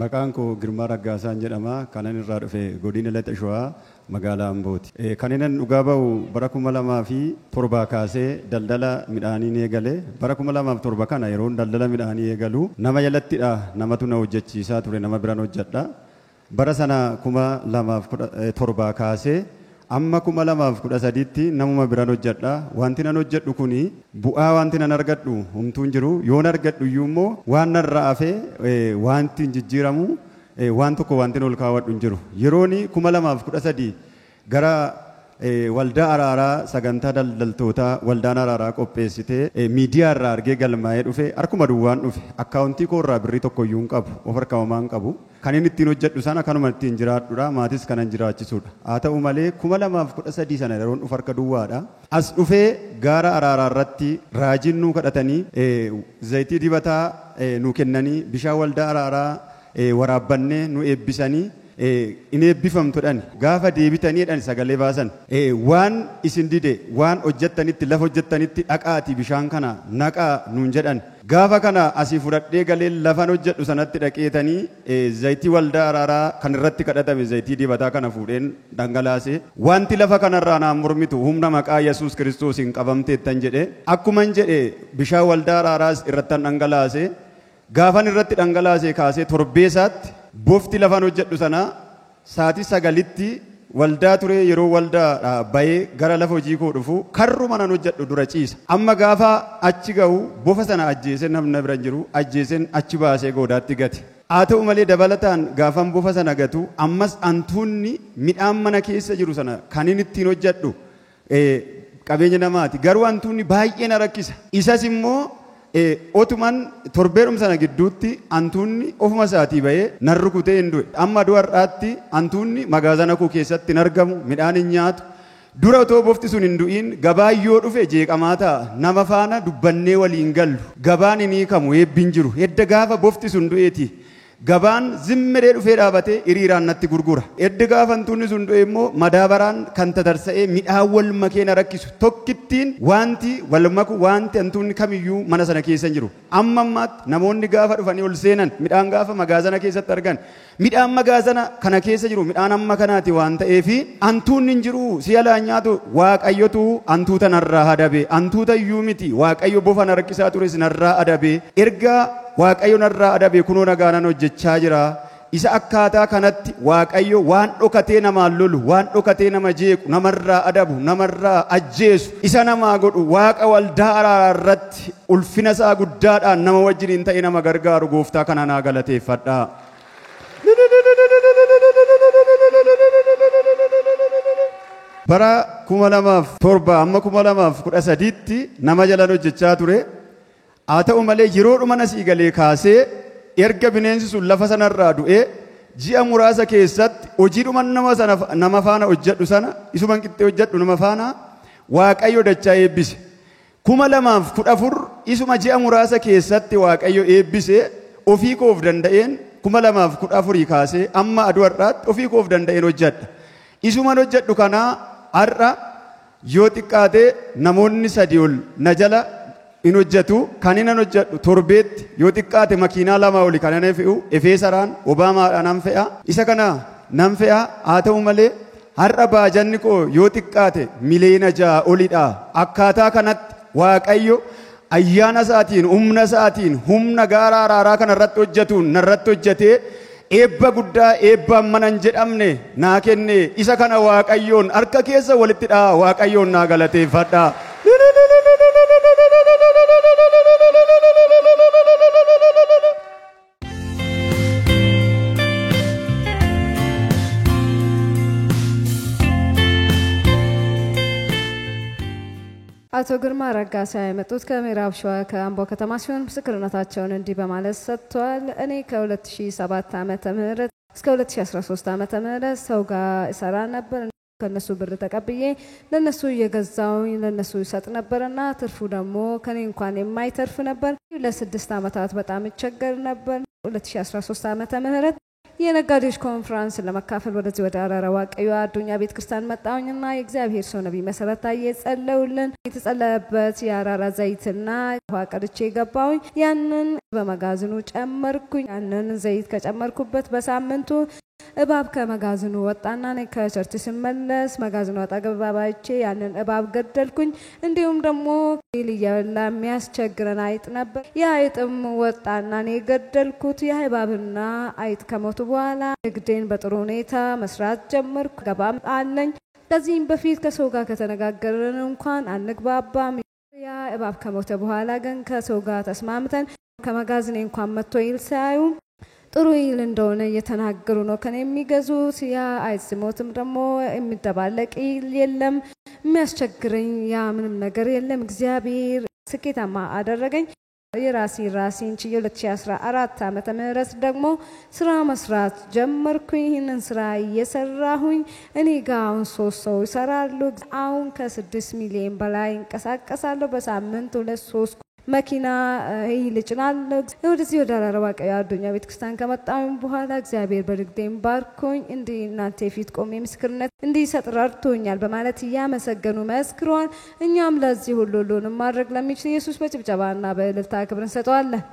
Maqaan koo Girmaa Raggaasaan jedhama. Kanan irraa dhufe godina Lixa Shawaa magaalaa Ambooti. Kanan dhugaa bahu bara 2007 kaasee daldala midhaanii eegale. Bara 2007 kana yeroo daldala midhaanii eegalu nama jalattidha namatu na hojjechiisaa ture nama biraan hojjedha. Bara sana 2007 kaasee amma 2013tti namuma biraan hojjedha. Wanti nan hojjedhu kuni bu'aa wanti nan argadhu humtuun jiru. Yoon argadhu iyyuu immoo waan narraa hafee wanti jijjiiramu waan tokko wanti ol kaawwadhu hin jiru. Yerooni 2013 gara waldaa araaraa sagantaa daldaltootaa waldaan araaraa qopheessitee miidiyaa irraa argee galmaa'ee dhufe harkuma duwwaan dhufe akkaawuntii koo irraa birrii tokko iyyuu hin qabu of harkaa homaa hin qabu. Kan inni ittiin hojjedhu sana kanuma ittiin jiraadhudha maatis kanan jiraachisudha. Haa ta'u malee 2013 sana yeroon dhufu harka duwwaadha. As dhufee gaara araaraa irratti raajiin nuu kadhatanii zayitii dibataa nuu kennanii bishaan waldaa araaraa waraabbannee nu eebbisanii in eebbifamtudhaan gaafa deebitaniidhaan sagalee baasan waan isin dide waan hojjettanitti lafa hojjettanitti dhaqaatii bishaan kana naqaa nuun jedhan gaafa kana asii fudhadhee galee lafan hojjedhu sanatti dhaqeetanii zayitii waldaa araaraa kan irratti kadhatame zayitii dibataa kana fuudheen dhangalaase wanti lafa kanarraa naan mormitu humna maqaa Yesuus Kiristoosiin qabamteettan jedhe akkuman jedhe bishaan waldaa araaraas irrattan dhangalaase gaafan irratti dhangalaase kaasee torbeessaatti bofti lafan hojjedhu sana saatii 9tti waldaa ture yeroo waldaa bayee gara lafa hojii koo dhufu karruma nan hojjedhu dura ciisa. Amma gaafa achi ga'u bofa sana ajjeeseen namna bira jiru ajjeeseen achi baasee goodaatti gate. Haa ta'u malee dabalataan gaafan bofa sana gatu ammas antuunni midhaan mana keessa jiru sana kan inni ittiin hojjedhu qabeenya namaati. Garuu antuunni baay'ee na rakkisa. Isas immoo otuman torbeedhum sana gidduutti antuunni ofuma isaatii bahee nan rukutee hin du'e. Amma du'arraatti antuunni magaazana koo keessatti hin argamu midhaan hin nyaatu. Dura otoo bofti sun hin du'iin gabaa yoo dhufe jeeqamaa ta'a nama faana dubbannee waliin gallu gabaan hin hiikamu eebbi hin jiru edda gaafa bofti sun du'eeti. Gabaan zimmeree dhufee dhaabatee hiriiraan natti gurgura. Edda gaafa antuunni sun du'e immoo madaabaraan kan tatarsa'ee midhaan wal makee na rakkisu tokkittiin wanti wal maku wanti antuunni kamiyyuu mana sana keessa hin jiru. Amma ammaatti namoonni gaafa dhufanii ol seenan midhaan gaafa magaazana keessatti argan midhaan magaazana kana keessa jiru midhaan amma kanaati waan ta'eefi antuunni hin jiru si'alaa nyaatu waaqayyotu antuuta narraa adabe antuuta iyyuu miti waaqayyo bofa na rakkisaa tures narraa adabe ergaa waaqayyo narraa adabe kunoo nagaanan hojjechaa jira. Isa akkaataa kanatti waaqayyo waan dhokatee namaan lolu waan dhokatee nama jeequ namarraa adabu namarraa ajjeesu isa namaa godhu waaqa waldaa araaraa irratti ulfina isaa guddaadhaan nama wajjiniin ta'e nama gargaaru gooftaa kana naa galateeffadha. Bara 2007 amma 2013tti nama jalan hojjechaa ture. Haa ta'u malee yeroodhuma nasii galee kaasee erga bineensi sun lafa sanarraa du'ee ji'a muraasa keessatti hojiidhuma nama faana hojjedhu sana isuman qixxee hojjedhu nama faana waaqayyo dachaa eebbise. 2014 isuma ji'a muraasa keessatti waaqayyo eebbise ofii koof danda'een 2014 kaasee amma aduwarraatti ofii koof danda'een hojjedha. Isuman hojjedhu kanaa har'a yoo xiqqaate namoonni 3 ol na jala in hojjetu kan inni hojjedhu torbeetti yoo xiqqaate makiinaa 2 oli kan inni fe'u efeesaraan obaamaadhaan nan fe'a isa kana nan fe'a. Haa ta'u malee har'a baajanni koo yoo xiqqaate miliyoona 6 olidha. Akkaataa kanatti waaqayyo ayyaana isaatiin humna gaara araaraa kana irratti hojjetuun narratti hojjetee eebba guddaa eebba manan jedhamne naa kenne isa kana waaqayyoon harka keessa walitti dhaa waaqayyoon naa galateeffadha. አቶ ግርማ ረጋሳ የመጡት ከምዕራብ ሸዋ ከአምቦ ከተማ ሲሆን ምስክርነታቸውን እንዲህ በማለት ሰጥቷል። እኔ ከ2007 ዓመተ ምህረት እስከ 2013 ዓመተ ምህረት ሰው ጋር እሰራ ነበር። ከነሱ ብር ተቀብዬ ለነሱ እየገዛውኝ ለነሱ ይሰጥ ነበርና ትርፉ ደግሞ ከኔ እንኳን የማይተርፍ ነበር። ለ6 ዓመታት በጣም እቸገር ነበር። 2013 ዓመተ ምህረት የነጋዴዎች ኮንፈረንስ ለመካፈል ወደዚህ ወደ አራራ ዋቀዩ አዱኛ ቤተክርስቲያን መጣሁኝና የእግዚአብሔር ሰው ነብይ መሰረት ታዬ ጸለዩልን። የተጸለየበት የአራራ ዘይትና ውሃ ቀድቼ ገባሁኝ። ያንን በመጋዘኑ ጨመርኩኝ። ያንን ዘይት ከጨመርኩበት በሳምንቱ እባብ ከመጋዘኑ ወጣና እኔ ከቸርች ስመለስ መጋዘኑ አጠገብ ባባይቼ ያንን እባብ ገደልኩኝ። እንዲሁም ደግሞ ይልያላ የሚያስቸግረን አይጥ ነበር። ያ አይጥም ወጣና እኔ ገደልኩት። ያ እባብና አይጥ ከሞቱ በኋላ ንግዴን በጥሩ ሁኔታ መስራት ጀመርኩ። ገባም አለኝ። ከዚህም በፊት ከሰው ጋር ከተነጋገርን እንኳን አንግባባም። ያ እባብ ከሞተ በኋላ ግን ከሰው ጋር ተስማምተን ከመጋዘኔ እንኳን መጥቶ ይል ሳዩ ጥሩ ይል እንደሆነ እየተናገሩ ነው ከኔ የሚገዙት። ያ አይዝሞትም ደግሞ የሚደባለቅ የለም፣ የሚያስቸግረኝ ያ ምንም ነገር የለም። እግዚአብሔር ስኬታማ አደረገኝ። የራሴን ችዬ 2014 ዓመተ ምህረት ደግሞ ስራ መስራት ጀመርኩኝ። ይህንን ስራ እየሰራሁኝ እኔ ጋር አሁን 3 ሰው ይሰራሉ። አሁን ከ6 ሚሊዮን በላይ እንቀሳቀሳለሁ። በሳምንት 2-3 መኪና ይልጭናል። ወደዚህ ወደ አራራ ዋቀዩ አዱኛ ቤተክርስቲያን ከመጣሁ በኋላ እግዚአብሔር በንግዴም ባርኮኝ እንዲህ እናንተ ፊት ቆሜ ምስክርነት እንዲሰጥ ረድቶኛል በማለት እያመሰገኑ መስክሯል። እኛም ለዚህ ሁሉንም ማድረግ ለሚችል ኢየሱስ በጭብጨባና በእልልታ ክብር እንሰጠዋለን።